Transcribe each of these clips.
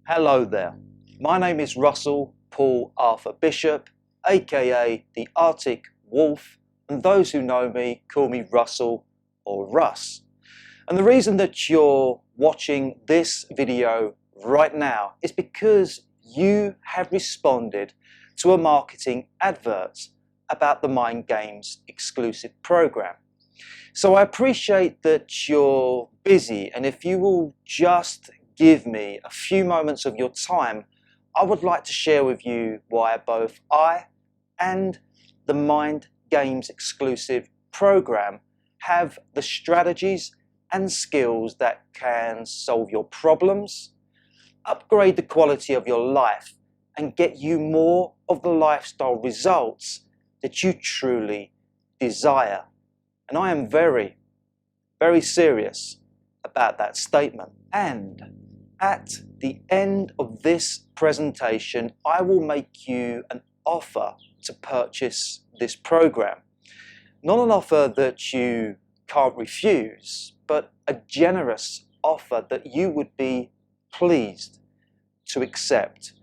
Hello there. My name is Russell Paul Arthur Bishop, aka the Arctic Wolf, and those who know me call me Russell or Russ. And the reason that you're watching this video right now is because you have responded to a marketing advert about the Mind Games exclusive program. So I appreciate that you're busy, and if you will just give me a few moments of your time, I would like to share with you why both I and the Mind Games exclusive program have the strategies and skills that can solve your problems, upgrade the quality of your life, and get you more of the lifestyle results that you truly desire. And I am very, very serious about that statement. And at the end of this presentation, I will make you an offer to purchase this program. Not an offer that you can't refuse, but a generous offer that you would be pleased to accept.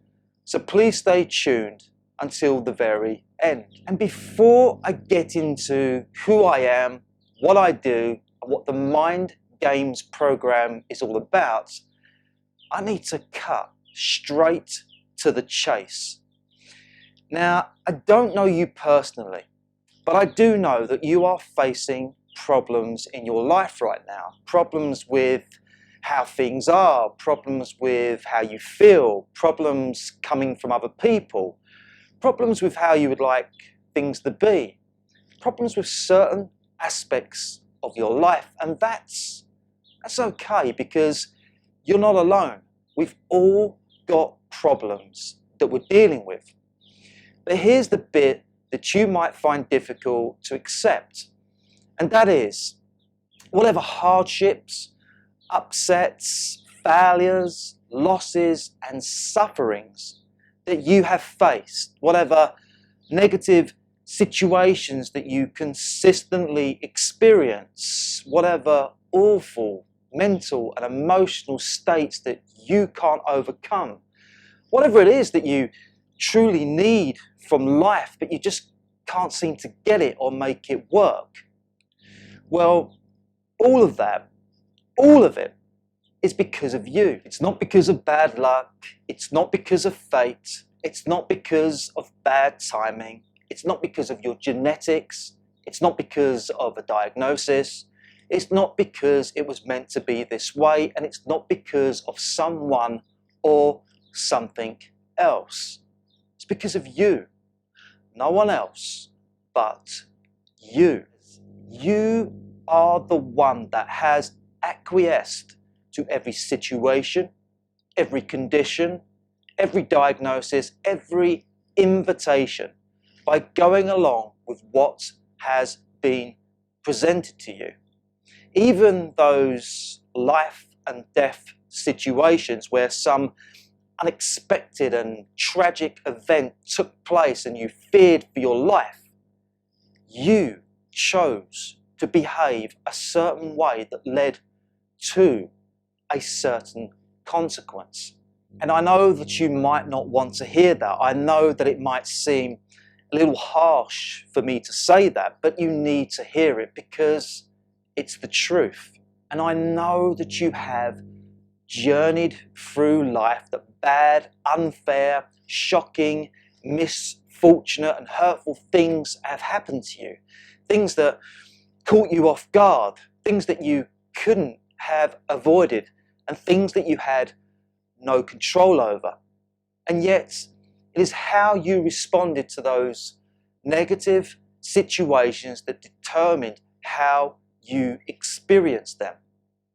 So please stay tuned until the very end. And before I get into who I am, what I do, and what the Mind Games program is all about, I need to cut straight to the chase. Now, I don't know you personally, but I do know that you are facing problems in your life right now. Problems with how things are, problems with how you feel, problems coming from other people, problems with how you would like things to be, problems with certain aspects of your life. And that's okay, because you're not alone. We've all got problems that we're dealing with. But here's the bit that you might find difficult to accept, and that is whatever hardships, upsets, failures, losses, and sufferings that you have faced, whatever negative situations that you consistently experience, whatever awful mental and emotional states that you can't overcome, whatever it is that you truly need from life but you just can't seem to get it or make it work. Well, all of it is because of you. It's not because of bad luck, it's not because of fate, it's not because of bad timing, it's not because of your genetics, it's not because of a diagnosis, it's not because it was meant to be this way, and it's not because of someone or something else. It's because of you. No one else but you. You are the one that has acquiesced to every situation, every condition, every diagnosis, every invitation by going along with what has been presented to you. Even those life and death situations where some unexpected and tragic event took place and you feared for your life, you chose to behave a certain way that led to a certain consequence. And I know that you might not want to hear that. I know that it might seem a little harsh for me to say that, but you need to hear it because it's the truth. And I know that you have journeyed through life, that bad, unfair, shocking, misfortunate and hurtful things have happened to you. Things that caught you off guard, things that you couldn't have avoided, and things that you had no control over. And yet, it is how you responded to those negative situations that determined how you experienced them,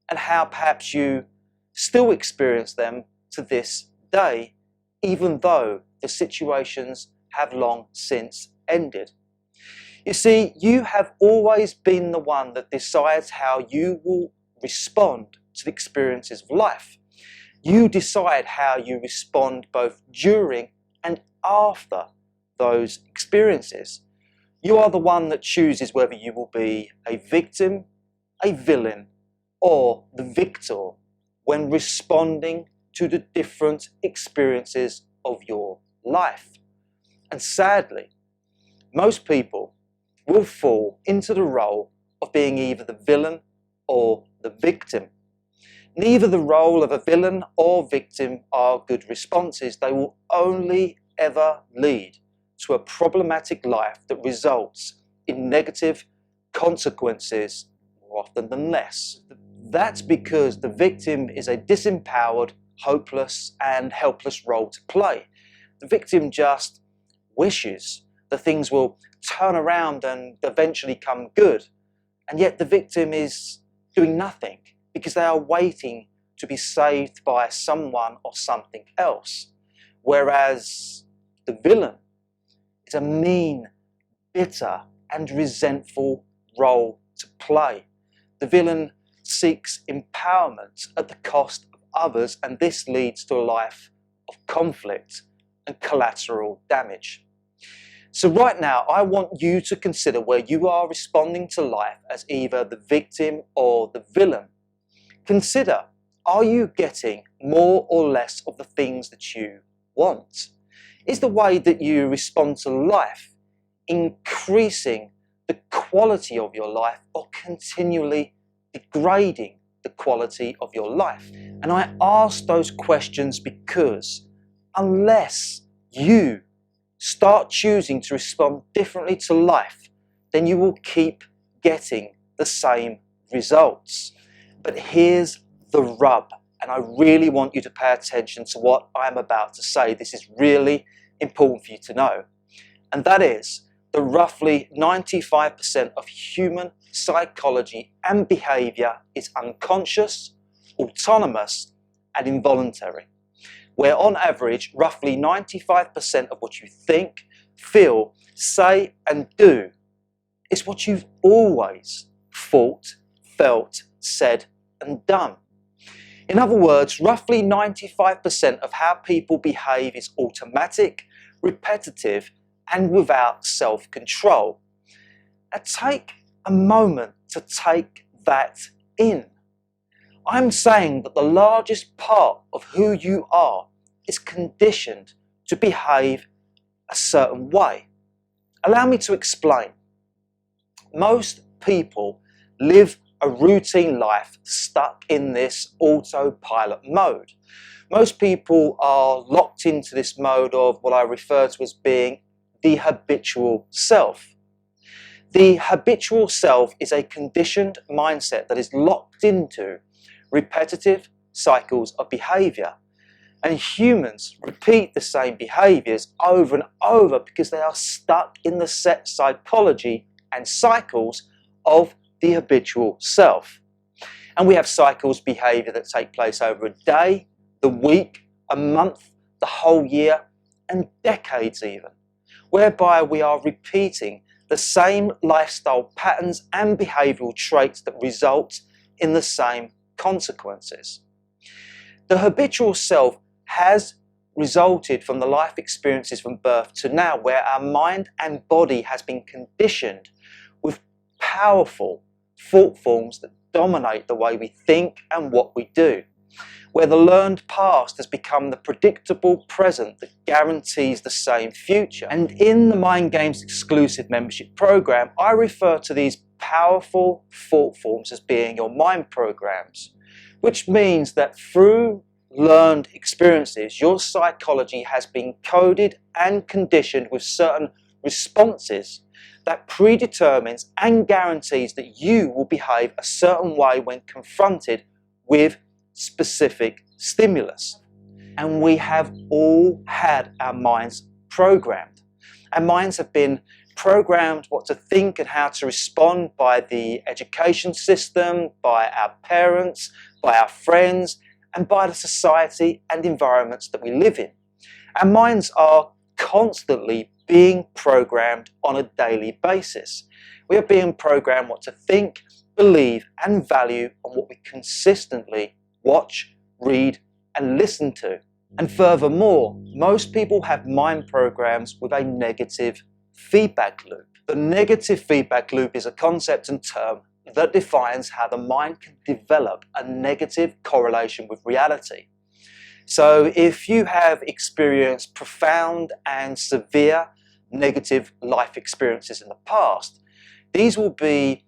and how perhaps you still experience them to this day, even though the situations have long since ended. You see, you have always been the one that decides how you will respond to the experiences of life. You decide how you respond both during and after those experiences. You are the one that chooses whether you will be a victim, a villain, or the victor when responding to the different experiences of your life. And sadly, most people will fall into the role of being either the villain or the victim. Neither the role of a villain or victim are good responses. They will only ever lead to a problematic life that results in negative consequences more often than less. That's because the victim is a disempowered, hopeless and helpless role to play. The victim just wishes that things will turn around and eventually come good, and yet the victim is doing nothing because they are waiting to be saved by someone or something else. Whereas the villain is a mean, bitter and resentful role to play. The villain seeks empowerment at the cost of others, and this leads to a life of conflict and collateral damage. So right now, I want you to consider where you are responding to life as either the victim or the villain. Consider, are you getting more or less of the things that you want? Is the way that you respond to life increasing the quality of your life or continually degrading the quality of your life? And I ask those questions because unless you start choosing to respond differently to life, then you will keep getting the same results. But here's the rub, and I really want you to pay attention to what I'm about to say. This is really important for you to know. And that is that roughly 95% of human psychology and behavior is unconscious, autonomous, and involuntary, where on average, roughly 95% of what you think, feel, say, and do is what you've always thought, felt, said, and done. In other words, roughly 95% of how people behave is automatic, repetitive, and without self-control. Now take a moment to take that in. I'm saying that the largest part of who you are is conditioned to behave a certain way. Allow me to explain. Most people live a routine life stuck in this autopilot mode. Most people are locked into this mode of what I refer to as being the habitual self. The habitual self is a conditioned mindset that is locked into repetitive cycles of behavior. And humans repeat the same behaviors over and over because they are stuck in the set psychology and cycles of the habitual self. And we have cycles of behavior that take place over a day, the week, a month, the whole year, and decades even, whereby we are repeating the same lifestyle patterns and behavioral traits that result in the same consequences. The habitual self has resulted from the life experiences from birth to now, where our mind and body has been conditioned with powerful thought forms that dominate the way we think and what we do, where the learned past has become the predictable present that guarantees the same future. And in the Mind Games exclusive membership program, I refer to these powerful thought forms as being your mind programs, which means that through learned experiences, your psychology has been coded and conditioned with certain responses that predetermines and guarantees that you will behave a certain way when confronted with specific stimulus. And we have all had our minds programmed. Our minds have been programmed what to think and how to respond by the education system, by our parents, by our friends, and by the society and environments that we live in. Our minds are constantly being programmed on a daily basis. We are being programmed what to think, believe, and value on what we consistently watch, read, and listen to. And furthermore, most people have mind programs with a negative feedback loop. The negative feedback loop is a concept and term that defines how the mind can develop a negative correlation with reality. So if you have experienced profound and severe negative life experiences in the past, these will be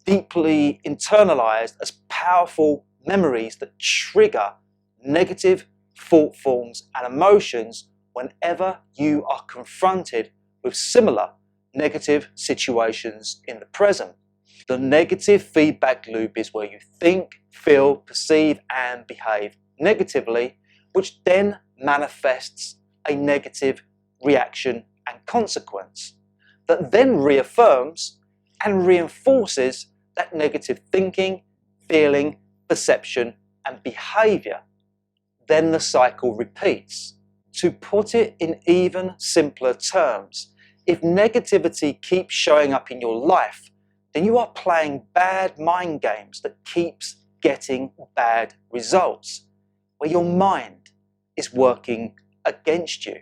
deeply internalized as powerful memories that trigger negative thought forms and emotions whenever you are confronted with similar negative situations in the present. The negative feedback loop is where you think, feel, perceive, and behave negatively, which then manifests a negative reaction and consequence that then reaffirms and reinforces that negative thinking, feeling, perception, and behavior. Then the cycle repeats. To put it in even simpler terms, if negativity keeps showing up in your life, then you are playing bad mind games that keeps getting bad results, where your mind is working against you.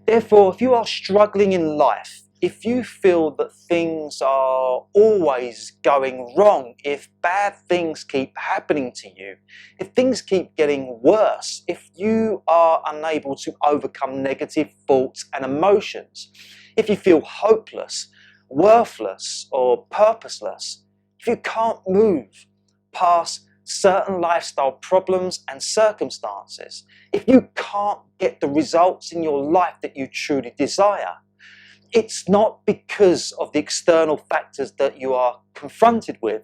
Therefore, if you are struggling in life, if you feel that things are always going wrong, if bad things keep happening to you, if things keep getting worse, if you are unable to overcome negative thoughts and emotions, if you feel hopeless, worthless, or purposeless, if you can't move past certain lifestyle problems and circumstances, if you can't get the results in your life that you truly desire, it's not because of the external factors that you are confronted with.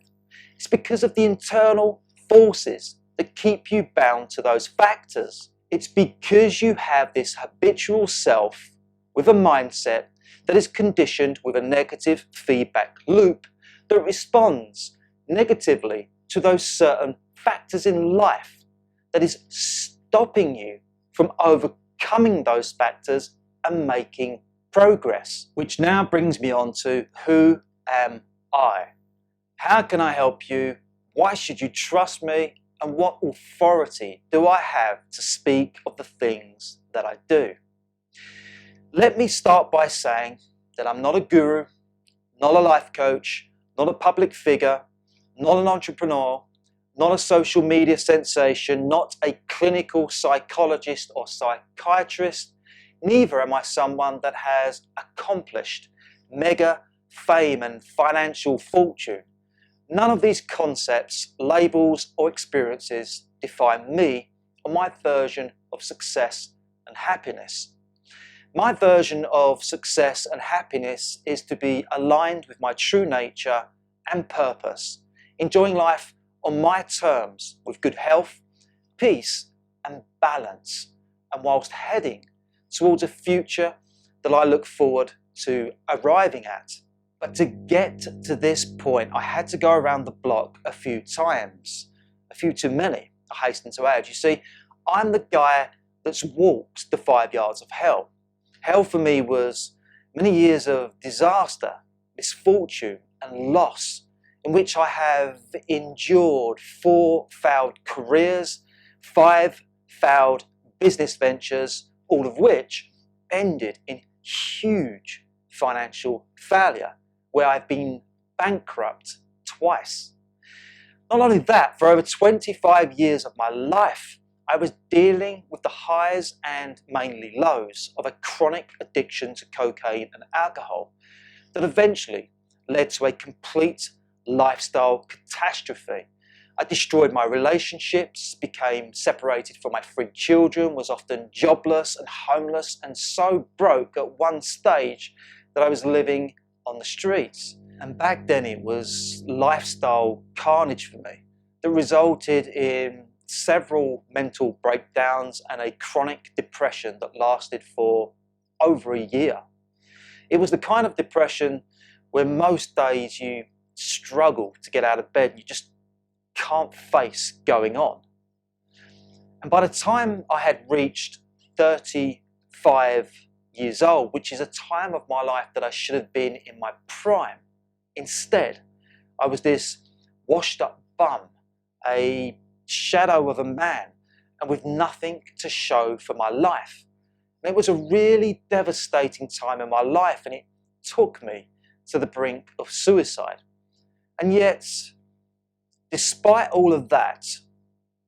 It's because of the internal forces that keep you bound to those factors. It's because you have this habitual self with a mindset that is conditioned with a negative feedback loop that responds negatively to those certain factors in life, that is stopping you from overcoming those factors and making progress. Which now brings me on to, who am I? How can I help you? Why should you trust me? And what authority do I have to speak of the things that I do? Let me start by saying that I'm not a guru, not a life coach, not a public figure, not an entrepreneur, not a social media sensation, not a clinical psychologist or psychiatrist. Neither am I someone that has accomplished mega fame and financial fortune. None of these concepts, labels, or experiences define me or my version of success and happiness. My version of success and happiness is to be aligned with my true nature and purpose, enjoying life on my terms with good health, peace, and balance, and whilst heading towards a future that I look forward to arriving at. But to get to this point, I had to go around the block a few times, a few too many, I hasten to add. You see, I'm the guy that's walked the 5 yards of hell. Hell for me was many years of disaster, misfortune, and loss, in which I have endured 4 failed careers, 5 failed business ventures, all of which ended in huge financial failure, where I've been bankrupt twice. Not only that, for over 25 years of my life, I was dealing with the highs and mainly lows of a chronic addiction to cocaine and alcohol that eventually led to a complete lifestyle catastrophe. I destroyed my relationships, became separated from my 3 children, was often jobless and homeless, and so broke at one stage that I was living on the streets. And back then it was lifestyle carnage for me that resulted in several mental breakdowns and a chronic depression that lasted for over a year. It was the kind of depression where most days you struggle to get out of bed and you just can't face going on. And by the time I had reached 35 years old, which is a time of my life that I should have been in my prime, instead I was this washed up bum, a shadow of a man, and with nothing to show for my life. And it was a really devastating time in my life, and it took me to the brink of suicide. And yet, despite all of that,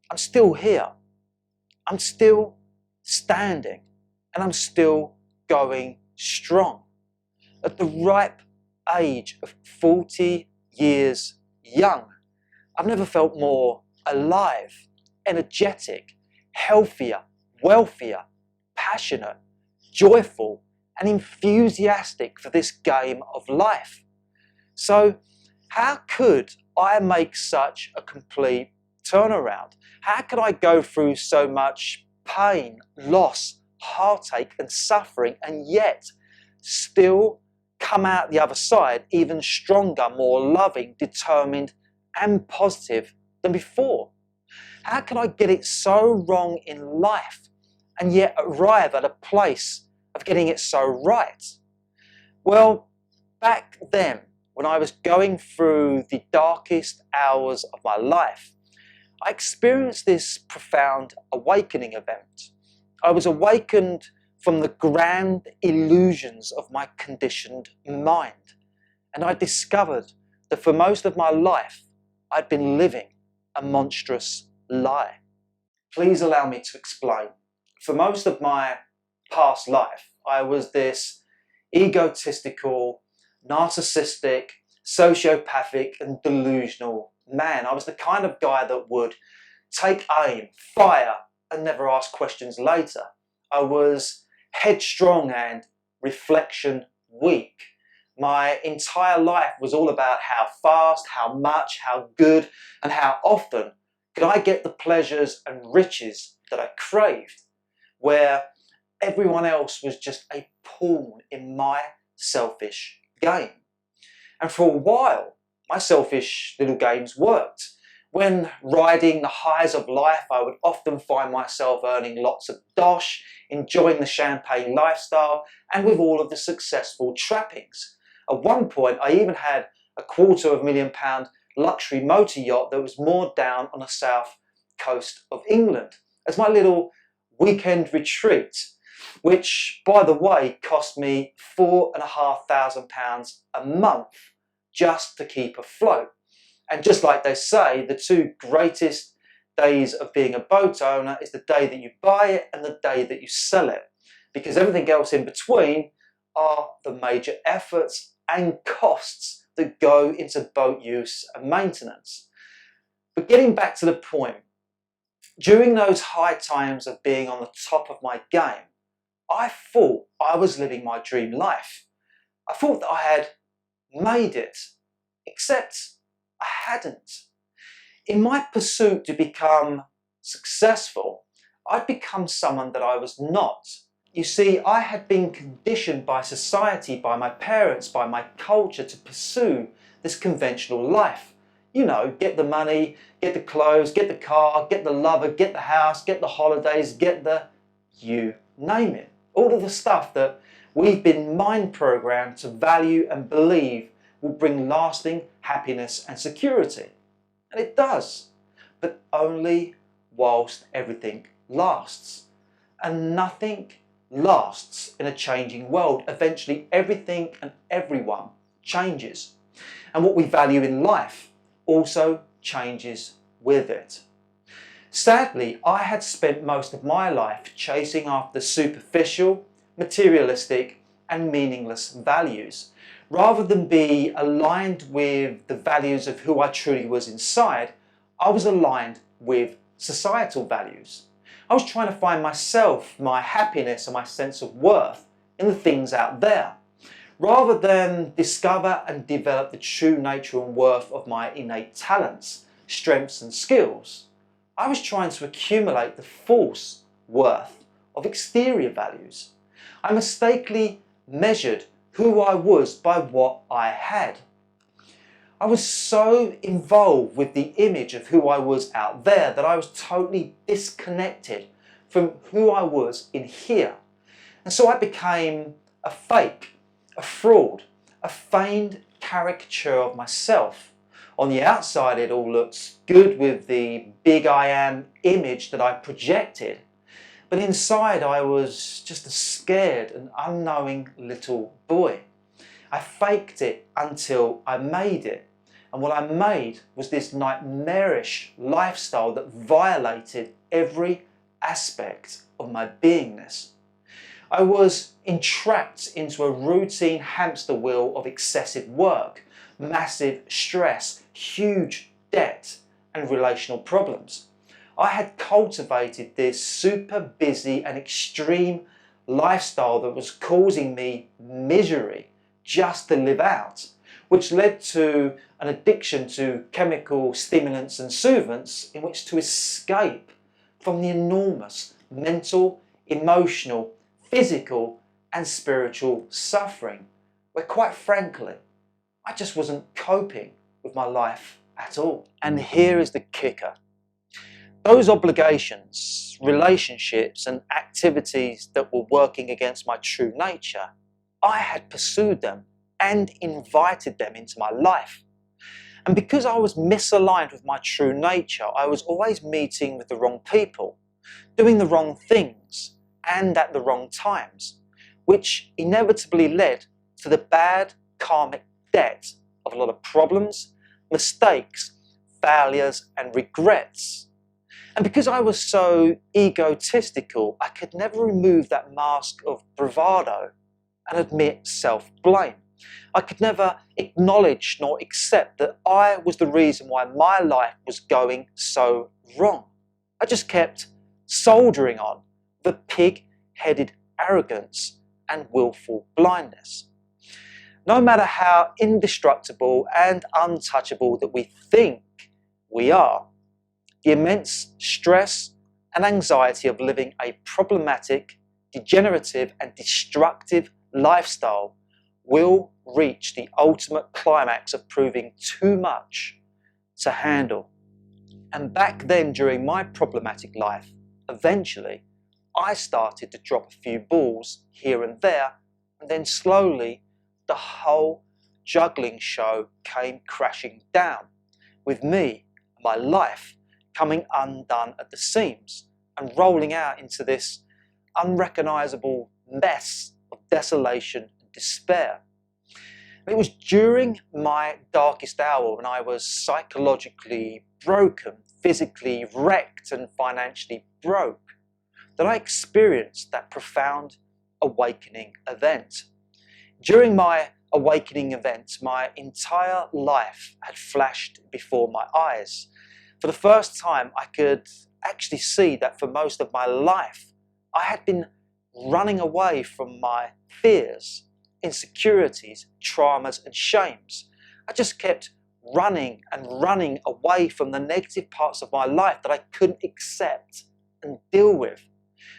I'm still here. I'm still standing and I'm still going strong. At the ripe age of 40 years young, I've never felt more alive, energetic, healthier, wealthier, passionate, joyful, and enthusiastic for this game of life. So, how could I make such a complete turnaround? How could I go through so much pain, loss, heartache, and suffering, and yet still come out the other side even stronger, more loving, determined, and positive than before? How can I get it so wrong in life and yet arrive at a place of getting it so right? Well, back then, when I was going through the darkest hours of my life, I experienced this profound awakening event. I was awakened from the grand illusions of my conditioned mind, and I discovered that for most of my life, I'd been living a monstrous lie. Please allow me to explain. For most of my past life, I was this egotistical, narcissistic, sociopathic, and delusional man. I was the kind of guy that would take aim, fire, and never ask questions later. I was headstrong and reflection weak. My entire life was all about how fast, how much, how good, and how often could I get the pleasures and riches that I craved, where everyone else was just a pawn in my selfish game. And for a while, my selfish little games worked. When riding the highs of life, I would often find myself earning lots of dosh, enjoying the champagne lifestyle, and with all of the successful trappings. At one point, I even had a £250,000 luxury motor yacht that was moored down on the south coast of England as my little weekend retreat, which, by the way, cost me £4,500 a month just to keep afloat. And just like they say, the two greatest days of being a boat owner is the day that you buy it and the day that you sell it, because everything else in between are the major efforts and costs that go into boat use and maintenance. But getting back to the point, during those high times of being on the top of my game, I thought I was living my dream life. I thought that I had made it, except I hadn't. In my pursuit to become successful, I'd become someone that I was not. You see, I had been conditioned by society, by my parents, by my culture to pursue this conventional life. You know, get the money, get the clothes, get the car, get the lover, get the house, get the holidays, get the, you name it. All of the stuff that we've been mind programmed to value and believe will bring lasting happiness and security. And it does, but only whilst everything lasts. And nothing lasts in a changing world. Eventually everything and everyone changes. And what we value in life also changes with it. Sadly, I had spent most of my life chasing after superficial, materialistic, and meaningless values. Rather than be aligned with the values of who I truly was inside, I was aligned with societal values. I was trying to find myself, my happiness, and my sense of worth in the things out there, rather than discover and develop the true nature and worth of my innate talents, strengths, and skills. I was trying to accumulate the false worth of exterior values. I mistakenly measured who I was by what I had. I was so involved with the image of who I was out there that I was totally disconnected from who I was in here. And so I became a fake, a fraud, a feigned caricature of myself. On the outside, it all looked good with the big I am image that I projected. But inside, I was just a scared and unknowing little boy. I faked it until I made it. And what I made was this nightmarish lifestyle that violated every aspect of my beingness. I was entrapped into a routine hamster wheel of excessive work, massive stress, huge debt, and relational problems. I had cultivated this super busy and extreme lifestyle that was causing me misery just to live out, which led to an addiction to chemical stimulants and soothants in which to escape from the enormous mental, emotional, physical and spiritual suffering, where quite frankly, I just wasn't coping with my life at all. And here is the kicker. Those obligations, relationships and activities that were working against my true nature, I had pursued them and invited them into my life. And because I was misaligned with my true nature, I was always meeting with the wrong people, doing the wrong things, and at the wrong times, which inevitably led to the bad karmic debt of a lot of problems, mistakes, failures, and regrets. And because I was so egotistical, I could never remove that mask of bravado and admit self-blame. I could never acknowledge nor accept that I was the reason why my life was going so wrong. I just kept soldiering on the pig-headed arrogance and willful blindness. No matter how indestructible and untouchable that we think we are, the immense stress and anxiety of living a problematic, degenerative and destructive lifestyle will reach the ultimate climax of proving too much to handle. And back then, during my problematic life, eventually I started to drop a few balls here and there, and then slowly the whole juggling show came crashing down, with me, my life, coming undone at the seams and rolling out into this unrecognizable mess of desolation and despair. And it was during my darkest hour, when I was psychologically broken, physically wrecked and financially broke, that I experienced that profound awakening event. During my awakening event, my entire life had flashed before my eyes. For the first time, I could actually see that for most of my life, I had been running away from my fears, insecurities, traumas and shames. I just kept running and running away from the negative parts of my life that I couldn't accept and deal with.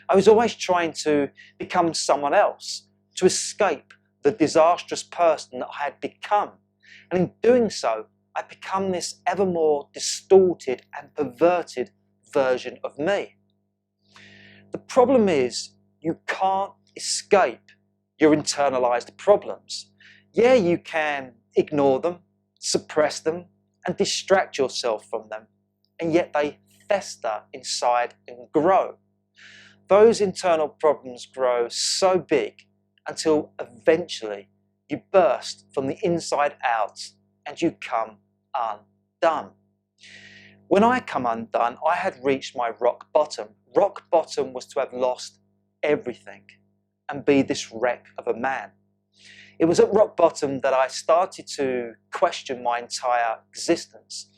I was always trying to become someone else, to escape the disastrous person that I had become. And in doing so, I'd become this ever more distorted and perverted version of me. The problem is, you can't escape your internalized problems. Yeah, you can ignore them, suppress them, and distract yourself from them, and yet they fester inside and grow. Those internal problems grow so big until eventually you burst from the inside out and you come undone. When I come undone, I had reached my rock bottom. Rock bottom was to have lost everything and be this wreck of a man. It was at rock bottom that I started to question my entire existence.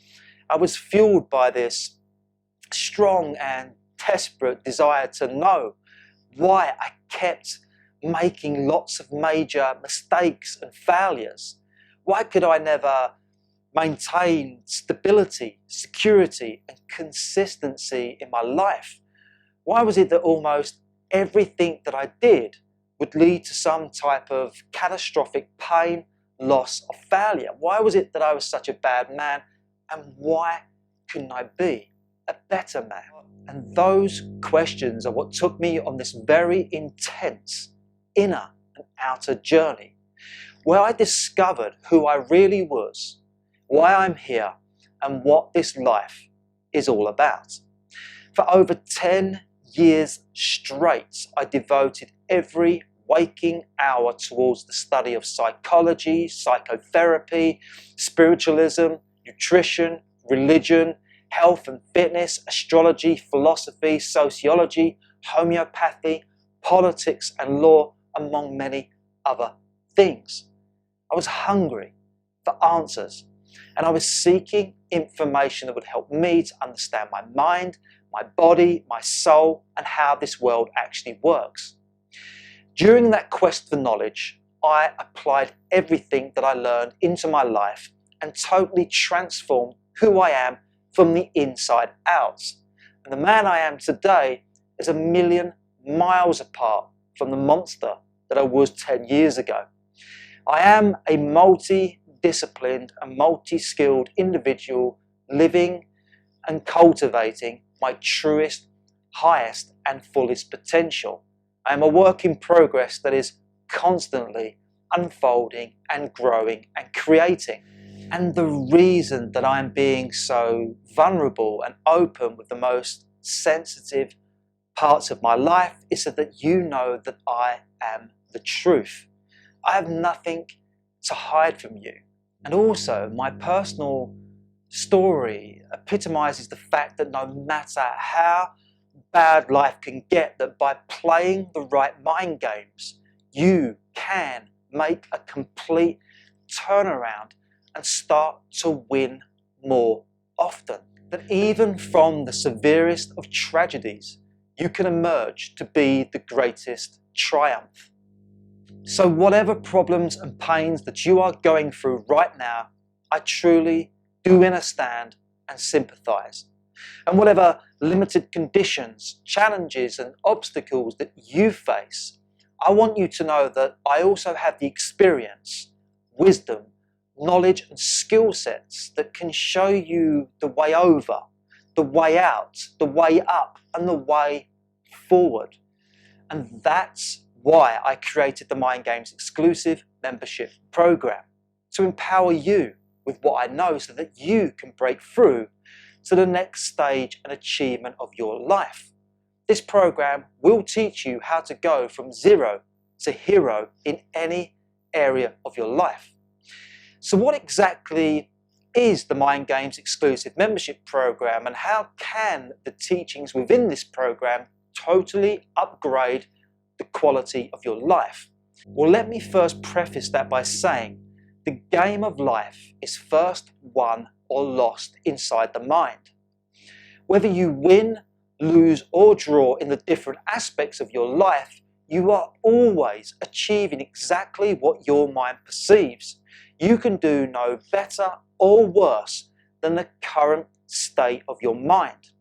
I was fueled by this strong and desperate desire to know why I kept making lots of major mistakes and failures. Why could I never maintain stability, security, and consistency in my life? Why was it that almost everything that I did would lead to some type of catastrophic pain, loss, or failure? Why was it that I was such a bad man, and why couldn't I be a better man? And those questions are what took me on this very intense inner and outer journey, where I discovered who I really was, why I'm here, and what this life is all about. For over 10 years straight, I devoted every waking hour towards the study of psychology, psychotherapy, spiritualism, nutrition, religion, health and fitness, astrology, philosophy, sociology, homeopathy, politics and law, among many other things. I was hungry for answers, and I was seeking information that would help me to understand my mind, my body, my soul, and how this world actually works. During that quest for knowledge, I applied everything that I learned into my life and totally transformed who I am from the inside out. And the man I am today is a million miles apart from the monster that I was 10 years ago. I am a multi-disciplined and multi-skilled individual living and cultivating my truest, highest and fullest potential. I am a work in progress that is constantly unfolding and growing and creating. And the reason that I'm being so vulnerable and open with the most sensitive parts of my life is so that you know that I am the truth. I have nothing to hide from you. And also, my personal story epitomizes the fact that no matter how bad life can get, that by playing the right mind games, you can make a complete turnaround and start to win more often. That even from the severest of tragedies, you can emerge to be the greatest triumph. So whatever problems and pains that you are going through right now, I truly do understand and sympathize. And whatever limited conditions, challenges and obstacles that you face, I want you to know that I also have the experience, wisdom, knowledge and skill sets that can show you the way over, the way out, the way up and the way forward. And that's why I created the Mind Games exclusive membership program, to empower you with what I know so that you can break through to the next stage and achievement of your life. This program will teach you how to go from zero to hero in any area of your life. So what exactly is the Mind Games exclusive membership program, and how can the teachings within this program totally upgrade the quality of your life? Well, let me first preface that by saying the game of life is first won or lost inside the mind. Whether you win, lose or draw in the different aspects of your life, you are always achieving exactly what your mind perceives. You can do no better or worse than the current state of your mind.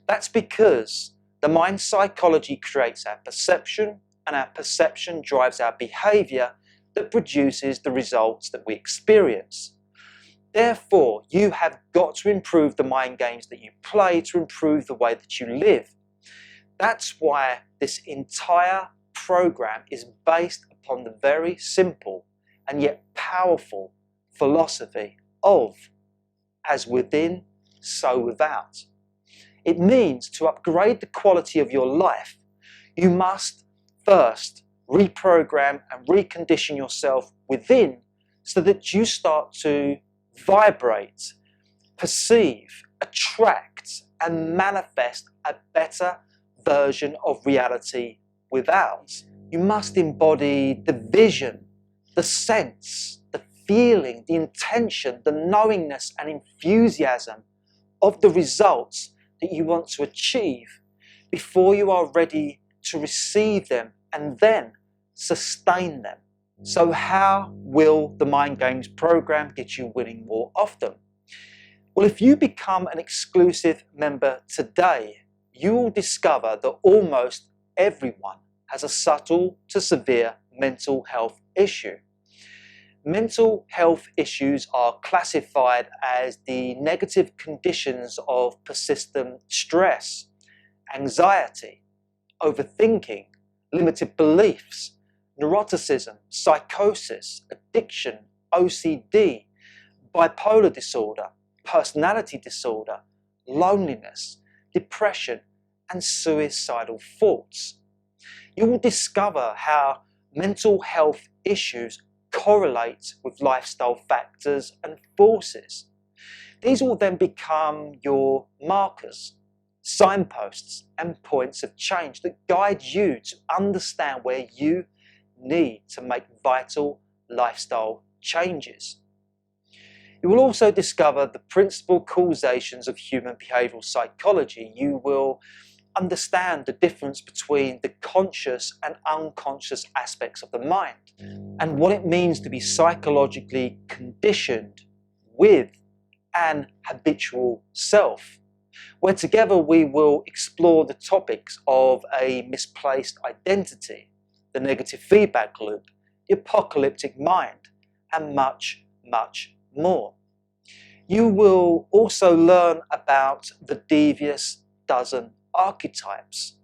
That's because the mind psychology creates our perception, and our perception drives our behavior that produces the results that we experience. Therefore, you have got to improve the mind games that you play to improve the way that you live. That's why this entire program is based upon the very simple and yet powerful philosophy of as within, so without. It means to upgrade the quality of your life, you must first reprogram and recondition yourself within so that you start to vibrate, perceive, attract and manifest a better version of reality without. You must embody the vision, the sense, the feeling, the intention, the knowingness and enthusiasm of the results that you want to achieve before you are ready to receive them and then sustain them. So how will the Mind Games program get you winning more often? Well, if you become an exclusive member today, you will discover that almost everyone has a subtle to severe mental health issue. Mental health issues are classified as the negative conditions of persistent stress, anxiety, overthinking, limited beliefs, neuroticism, psychosis, addiction, OCD, bipolar disorder, personality disorder, loneliness, depression, and suicidal thoughts. You will discover how mental health issues correlate with lifestyle factors and forces. These will then become your markers, signposts and points of change that guide you to understand where you need to make vital lifestyle changes. You will also discover the principal causations of human behavioural psychology. You will understand the difference between the conscious and unconscious aspects of the mind and what it means to be psychologically conditioned with an habitual self, where together we will explore the topics of a misplaced identity, the negative feedback loop, the apocalyptic mind, and much, much more. You will also learn about the devious dozen archetypes.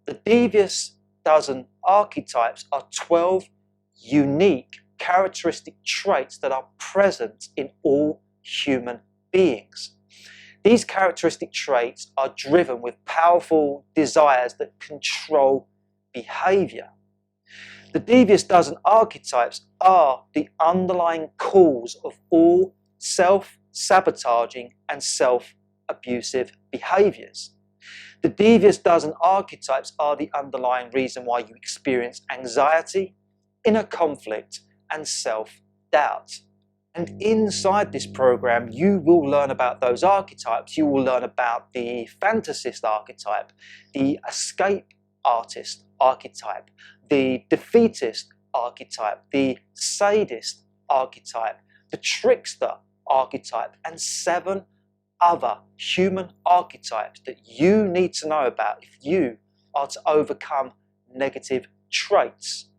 The devious dozen archetypes are 12 unique characteristic traits that are present in all human beings. These characteristic traits are driven with powerful desires that control behavior. The devious dozen archetypes are the underlying cause of all self-sabotaging and self-abusive behaviors. The devious dozen archetypes are the underlying reason why you experience anxiety, inner conflict, and self-doubt. And inside this program, you will learn about those archetypes. You will learn about the fantasist archetype, the escape artist archetype, the defeatist archetype, the sadist archetype, the trickster archetype, and 7 other human archetypes that you need to know about if you are to overcome negative traits.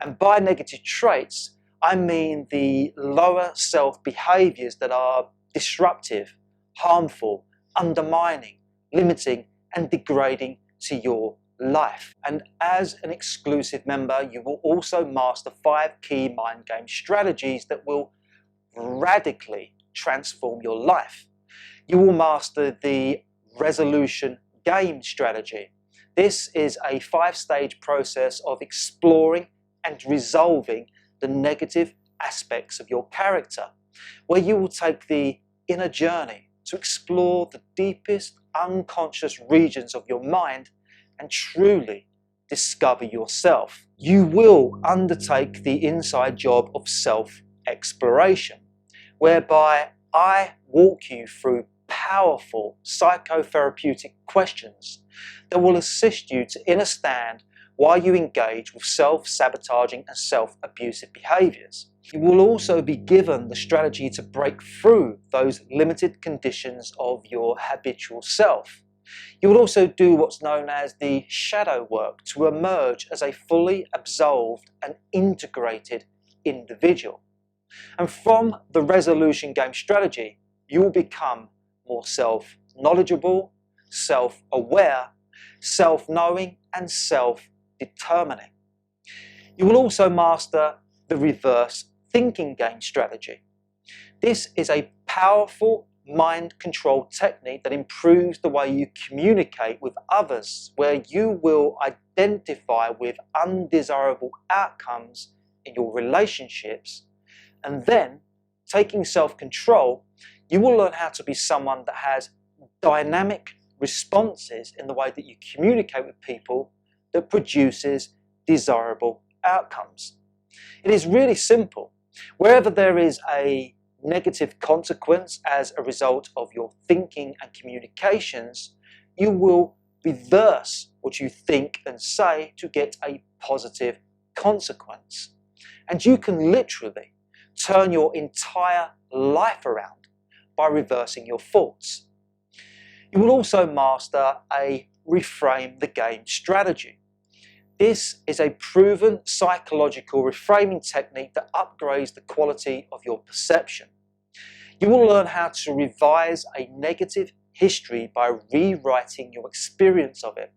And by negative traits, I mean the lower self behaviors that are disruptive, harmful, undermining, limiting, and degrading to your life. And as an exclusive member, you will also master 5 key mind game strategies that will radically transform your life. You will master the resolution game strategy. This is a 5-stage process of exploring and resolving the negative aspects of your character, where you will take the inner journey to explore the deepest unconscious regions of your mind and truly discover yourself. You will undertake the inside job of self-exploration, whereby I walk you through powerful psychotherapeutic questions that will assist you to understand why you engage with self-sabotaging and self-abusive behaviors. You will also be given the strategy to break through those limited conditions of your habitual self. You will also do what's known as the shadow work to emerge as a fully absolved and integrated individual. And from the resolution game strategy, you will become more self-knowledgeable, self-aware, self-knowing, and self-determining. You will also master the reverse thinking game strategy. This is a powerful mind control technique that improves the way you communicate with others, where you will identify with undesirable outcomes in your relationships, and then, taking self-control, you will learn how to be someone that has dynamic responses in the way that you communicate with people that produces desirable outcomes. It is really simple. Wherever there is a negative consequence as a result of your thinking and communications, you will reverse what you think and say to get a positive consequence. And you can literally turn your entire life around by reversing your thoughts. You will also master a reframe the game strategy. This is a proven psychological reframing technique that upgrades the quality of your perception. You will learn how to revise a negative history by rewriting your experience of it.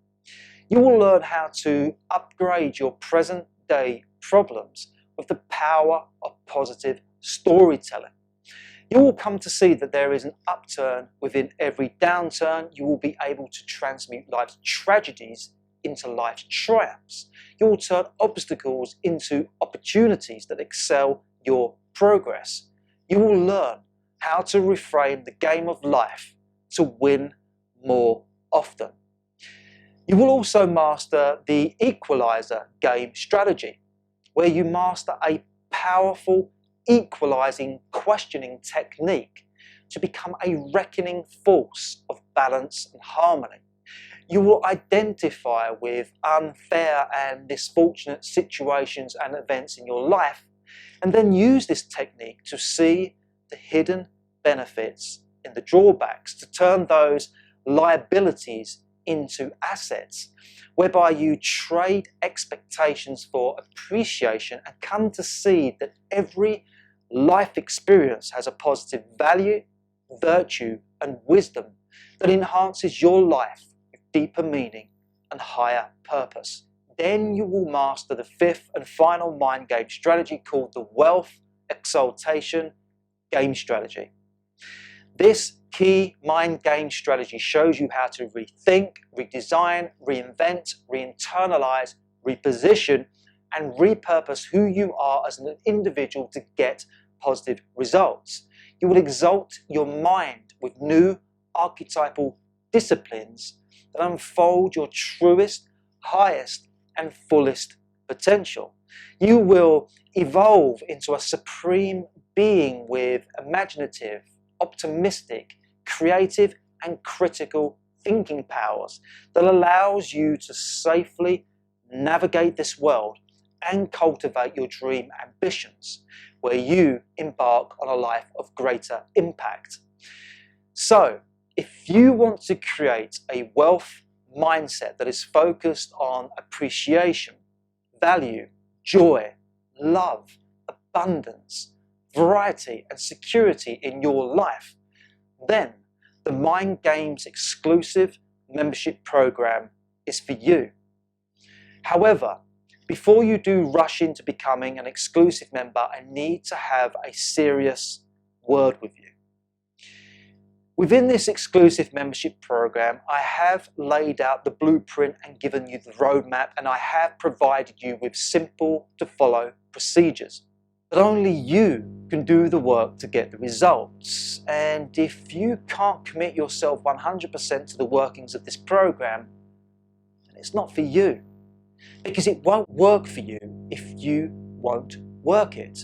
You will learn how to upgrade your present day problems with the power of positive storytelling. You will come to see that there is an upturn within every downturn. You will be able to transmute life's tragedies into life's triumphs. You will turn obstacles into opportunities that excel your progress. You will learn how to reframe the game of life to win more often. You will also master the equalizer game strategy, where you master a powerful equalizing questioning technique to become a reckoning force of balance and harmony. You will identify with unfair and misfortunate situations and events in your life, and then use this technique to see the hidden benefits in the drawbacks, to turn those liabilities into assets, whereby you trade expectations for appreciation and come to see that every life experience has a positive value, virtue, and wisdom that enhances your life with deeper meaning and higher purpose. Then you will master the fifth and final mind game strategy called the wealth exaltation game strategy. This key mind game strategy shows you how to rethink, redesign, reinvent, reinternalize, reposition, and repurpose who you are as an individual to get positive results. You will exalt your mind with new archetypal disciplines that unfold your truest, highest, and fullest potential. You will evolve into a supreme being with imaginative, optimistic, creative, and critical thinking powers that allows you to safely navigate this world and cultivate your dream ambitions, where you embark on a life of greater impact. So, if you want to create a wealth mindset that is focused on appreciation, value, joy, love, abundance, variety, and security in your life, then the Mind Games exclusive membership program is for you. However, before you do rush into becoming an exclusive member, I need to have a serious word with you. Within this exclusive membership program, I have laid out the blueprint and given you the roadmap, and I have provided you with simple to follow procedures. But only you can do the work to get the results. And if you can't commit yourself 100% to the workings of this program, then it's not for you. Because it won't work for you if you won't work it.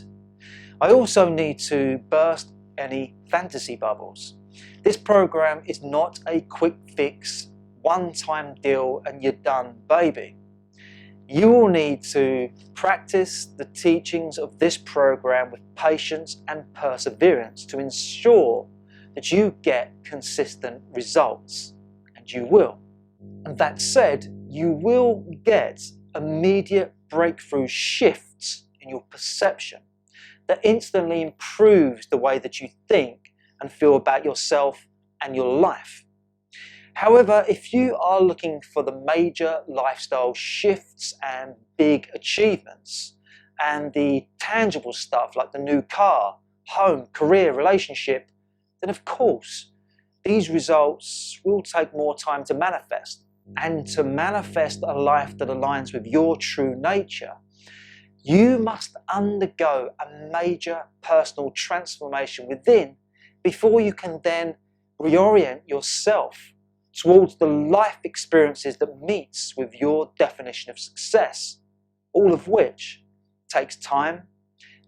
I also need to burst any fantasy bubbles. This program is not a quick fix, one-time deal and you're done, baby. You will need to practice the teachings of this program with patience and perseverance to ensure that you get consistent results, and you will. And that said, you will get immediate breakthrough shifts in your perception that instantly improves the way that you think and feel about yourself and your life. However, if you are looking for the major lifestyle shifts and big achievements and the tangible stuff like the new car, home, career, relationship, then of course these results will take more time to manifest. And to manifest a life that aligns with your true nature, you must undergo a major personal transformation within before you can then reorient yourself towards the life experiences that meets with your definition of success, all of which takes time,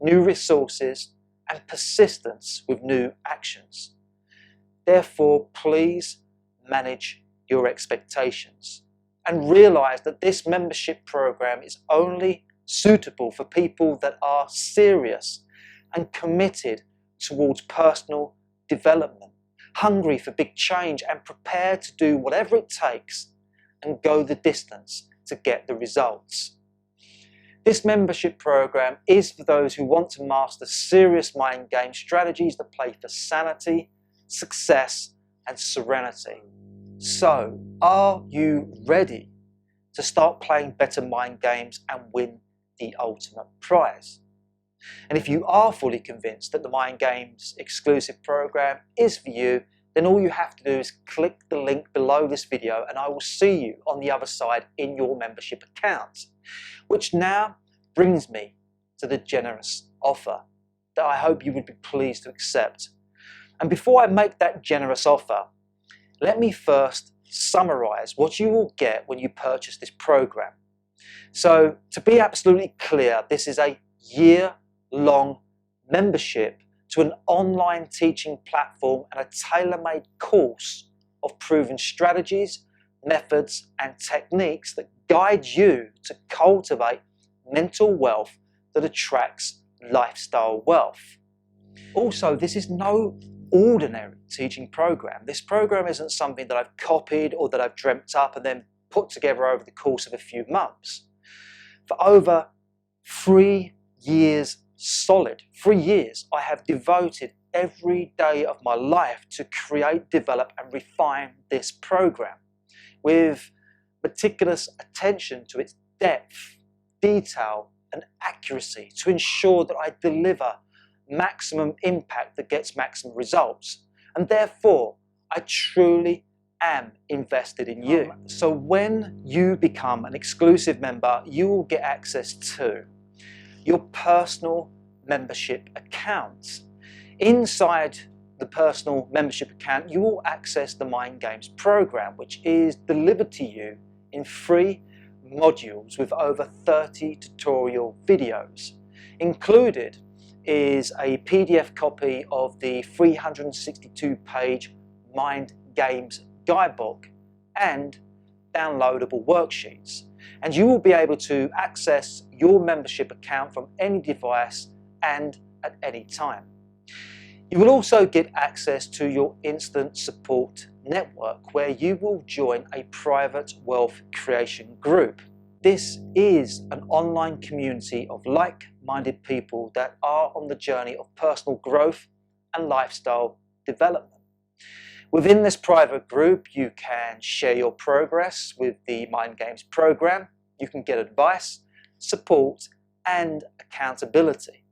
new resources, and persistence with new actions. Therefore, please manage your expectations and realize that this membership program is only suitable for people that are serious and committed towards personal development, hungry for big change and prepared to do whatever it takes and go the distance to get the results. This membership program is for those who want to master serious mind game strategies that play for sanity, success, and serenity. So, are you ready to start playing better mind games and win the ultimate prize? And if you are fully convinced that the Mind Games exclusive program is for you, then all you have to do is click the link below this video and I will see you on the other side in your membership account. Which now brings me to the generous offer that I hope you would be pleased to accept. And before I make that generous offer, let me first summarize what you will get when you purchase this program. So, to be absolutely clear, this is a year-long membership to an online teaching platform and a tailor-made course of proven strategies, methods, and techniques that guide you to cultivate mental wealth that attracts lifestyle wealth. Also, this is no ordinary teaching program. This program isn't something that I've copied or that I've dreamt up and then put together over the course of a few months. For over 3 years solid, 3 years, I have devoted every day of my life to create, develop, and refine this program with meticulous attention to its depth, detail, and accuracy to ensure that I deliver maximum impact that gets maximum results. And therefore, I truly am invested in you. So when you become an exclusive member, you will get access to your personal membership account. Inside the personal membership account, you will access the Mind Games program, which is delivered to you in 3 modules with over 30 tutorial videos. Included is a PDF copy of the 362-page Mind Games guidebook and downloadable worksheets. And you will be able to access your membership account from any device and at any time. You will also get access to your instant support network, where you will join a private wealth creation group. This is an online community of like-minded people that are on the journey of personal growth and lifestyle development. Within this private group, you can share your progress with the Mind Games program. You can get advice, support, and accountability.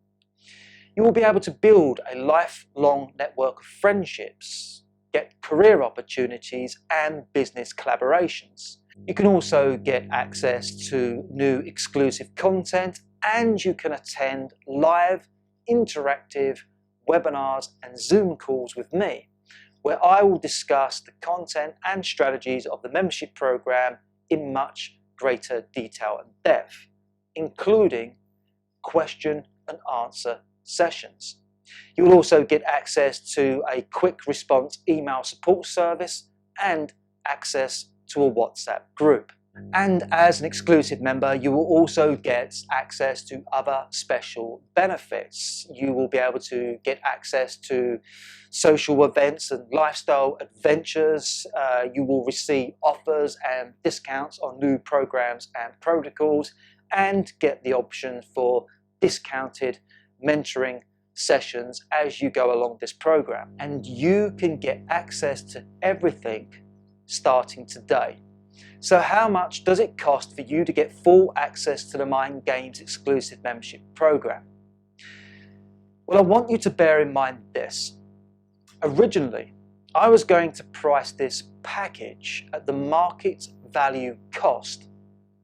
You will be able to build a lifelong network of friendships, get career opportunities, and business collaborations. You can also get access to new exclusive content, and you can attend live, interactive webinars and Zoom calls with me, where I will discuss the content and strategies of the membership program in much greater detail and depth, including question and answer sessions. You will also get access to a quick response email support service and access to a WhatsApp group. And as an exclusive member, you will also get access to other special benefits. You will be able to get access to social events and lifestyle adventures. You will receive offers and discounts on new programs and protocols, and get the option for discounted mentoring sessions as you go along this program. And you can get access to everything starting today. So how much does it cost for you to get full access to the Mind Games exclusive membership program? Well, I want you to bear in mind this. Originally, I was going to price this package at the market value cost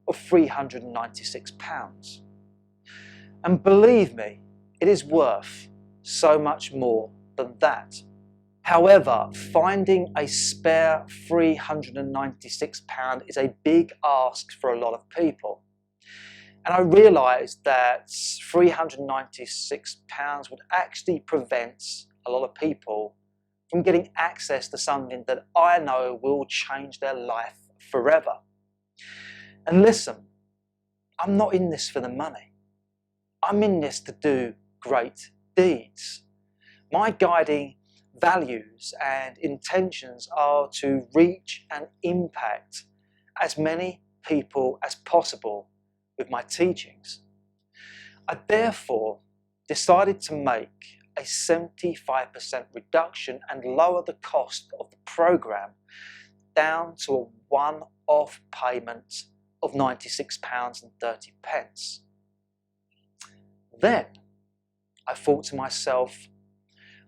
of £396. And believe me, it is worth so much more than that. However, finding a spare £396 is a big ask for a lot of people. And I realised that £396 would actually prevent a lot of people from getting access to something that I know will change their life forever. And listen, I'm not in this for the money. I'm in this to do great deeds. My guiding values and intentions are to reach and impact as many people as possible with my teachings. I therefore decided to make a 75% reduction and lower the cost of the program down to a one-off payment of £96.30. Then I thought to myself,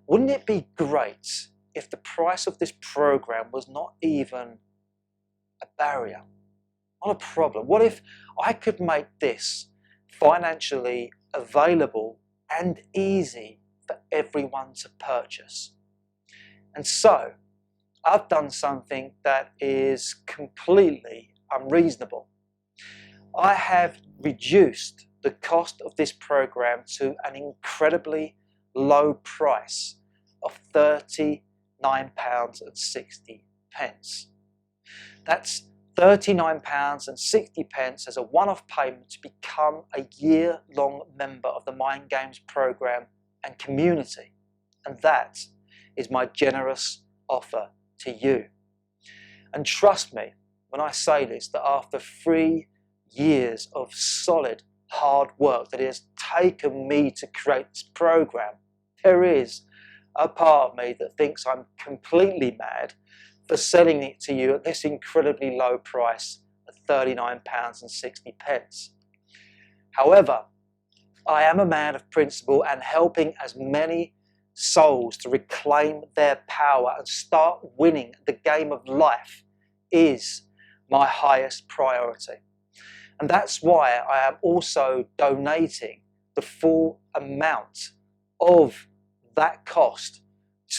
wouldn't it be great if the price of this program was not even a barrier, not a problem? What if I could make this financially available and easy for everyone to purchase? And so I've done something that is completely unreasonable. I have reduced the cost of this program to an incredibly low price of £39.60. That's £39.60 as a one-off payment to become a year-long member of the Mind Games program and community. And that is my generous offer to you. And trust me when I say this, that after 3 years of solid hard work that it has taken me to create this program, there is a part of me that thinks I'm completely mad for selling it to you at this incredibly low price of £39.60. However, I am a man of principle, and helping as many souls to reclaim their power and start winning the game of life is my highest priority. And that's why I am also donating the full amount of that cost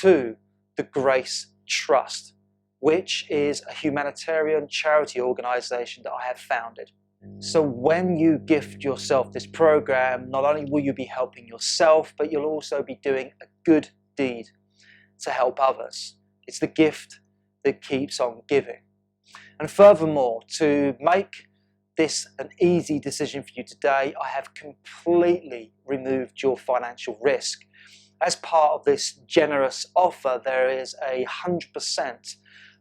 to the Grace Trust, which is a humanitarian charity organisation that I have founded. So when you gift yourself this program, not only will you be helping yourself, but you'll also be doing a good deed to help others. It's the gift that keeps on giving. And furthermore, to make this an easy decision for you today, I have completely removed your financial risk. As part of this generous offer, there is a 100%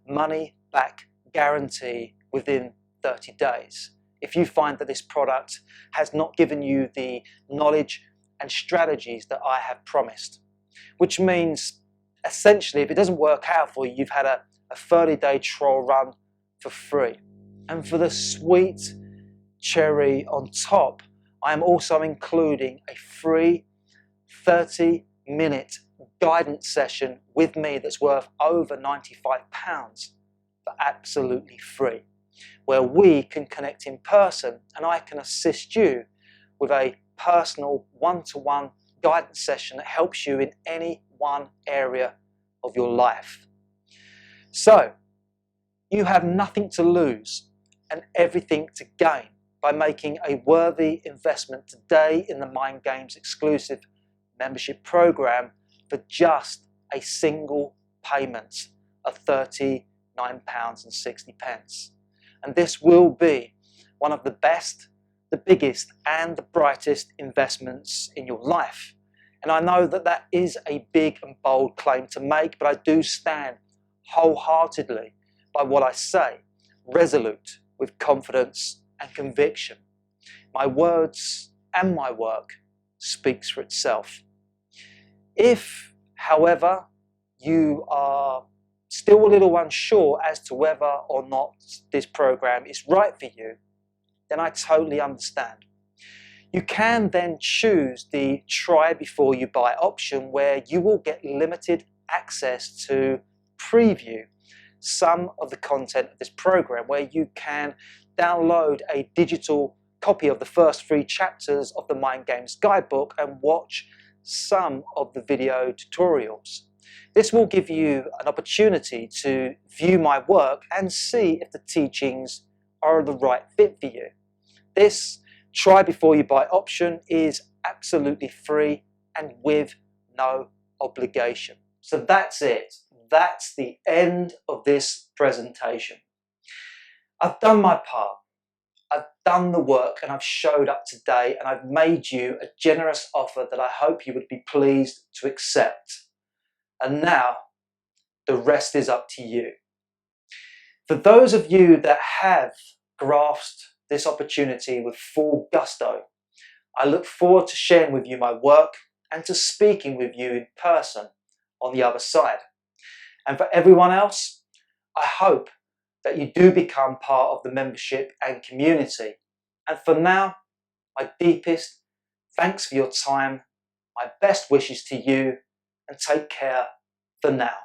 money back guarantee within 30 days. If you find that this product has not given you the knowledge and strategies that I have promised, which means essentially if it doesn't work out for you, you've had a 30-day trial run for free. And for the sweet cherry on top, I am also including a free 30-minute guidance session with me that's worth over £95 for absolutely free, where we can connect in person and I can assist you with a personal one-to-one guidance session that helps you in any one area of your life. So, you have nothing to lose and everything to gain by making a worthy investment today in the Mind Games exclusive membership program for just a single payment of £39.60. And this will be one of the best, the biggest and the brightest investments in your life. And I know that that is a big and bold claim to make, but I do stand wholeheartedly by what I say, resolute with confidence and conviction. My words and my work speaks for itself. If, however, you are still a little unsure as to whether or not this program is right for you, then I totally understand. You can then choose the try before you buy option, where you will get limited access to preview some of the content of this program, where you can download a digital copy of the first 3 chapters of the Mind Games guidebook and watch some of the video tutorials. This will give you an opportunity to view my work and see if the teachings are the right fit for you. This try before you buy option is absolutely free and with no obligation. So that's it. That's the end of this presentation. I've done my part. I've done the work and I've showed up today, and I've made you a generous offer that I hope you would be pleased to accept. And now the rest is up to you. For those of you that have grasped this opportunity with full gusto, I look forward to sharing with you my work and to speaking with you in person on the other side. And for everyone else, I hope that you do become part of the membership and community. And for now, my deepest thanks for your time, my best wishes to you, and take care for now.